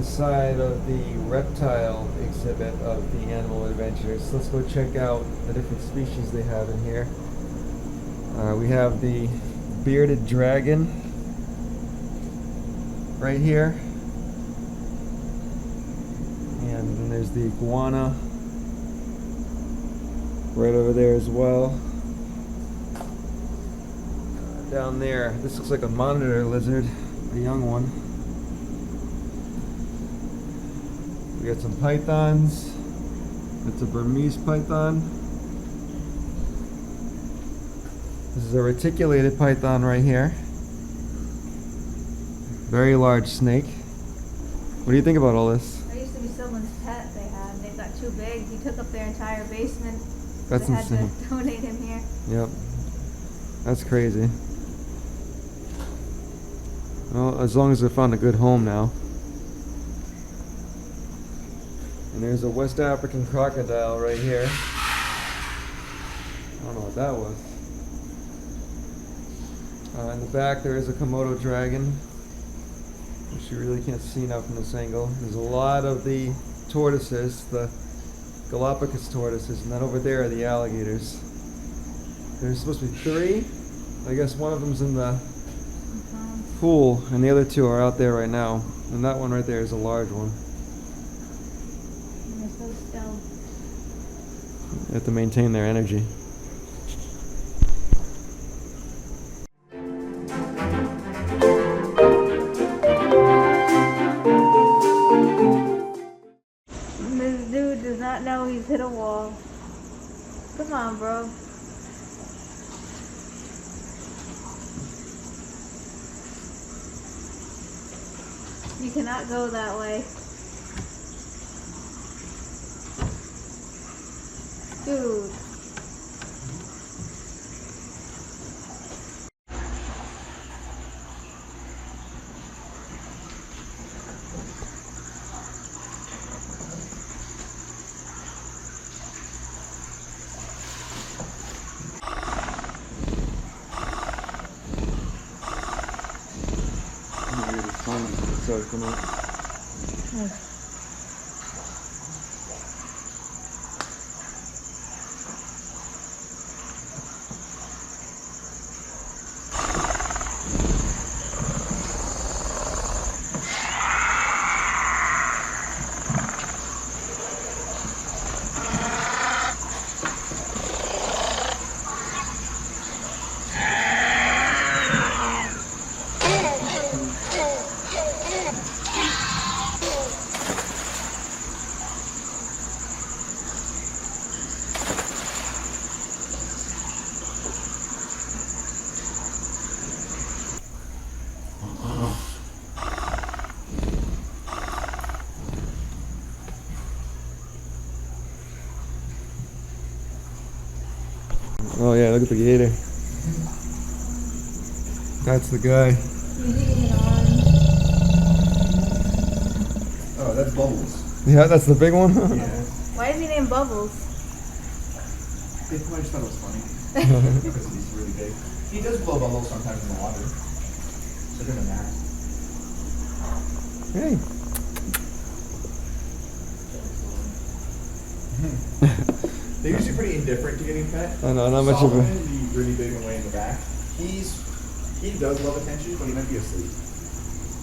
inside of the reptile exhibit of the Animal Adventures. Let's go check out the different species they have in here. We have the bearded dragon right here. And then there's the iguana right over there as well. Down there, this looks like a monitor lizard, a young one. We got some pythons. It's a Burmese python. This is a reticulated python right here. Very large snake. What do you think about all this? There used to be someone's pet they had. They got too big. He took up their entire basement. That's they insane. had to donate him here. Yep. That's crazy. Well, as long as they found a good home now. And there's a West African crocodile right here. I don't know what that was. In the back there is a Komodo dragon, which you really can't see now from this angle. There's a lot of the tortoises, the Galapagos tortoises, and then over there are the alligators. There's supposed to be 3. I guess one of them's in the pool, and the other 2 are out there right now. And that one right there is a large one. And they're so still. They have to maintain their energy. This dude does not know he's hit a wall. Come on, bro. You cannot go that way. Dude. So come on. Oh yeah, look at the gator. That's the guy. Oh, that's Bubbles. Yeah, that's the big one? Yeah. Why is he named Bubbles? They probably just thought it was funny. Because he's really big. He does blow bubbles sometimes in the water. So they're gonna mask. Hey. They're usually pretty indifferent to getting pet. I know, not much of a... Solomon, the really big and way in the back. He does love attention, but he might be asleep.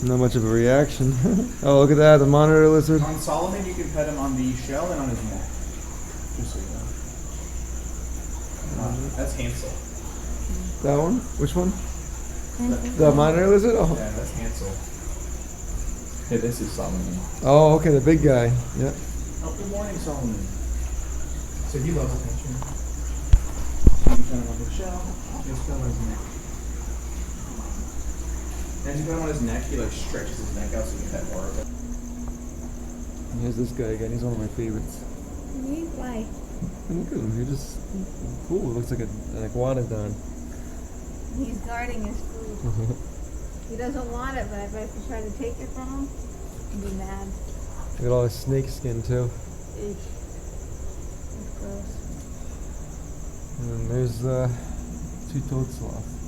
Not much of a reaction. Oh, look at that, the monitor lizard. On Solomon, you can pet him on the shell and on his neck. Just so you know. That's Hansel. That one? Which one? The monitor lizard? Oh. Yeah, that's Hansel. Hey, this is Solomon. Oh, okay, the big guy. Yeah. Oh, good morning, Solomon. So he loves attention. You can pet him on the shell, just pet him on his neck. As you put him on his neck, he like stretches his neck out so you can pet more of it. And here's this guy again, he's one of my favorites. Why? Look at him, he's just cool. It looks like an iguanodon. He's guarding his food. He doesn't want it, but I bet if you try to take it from him, he'd be mad. Look at all his snake skin too. Eesh. That's gross. And then there's 2 toad sloths.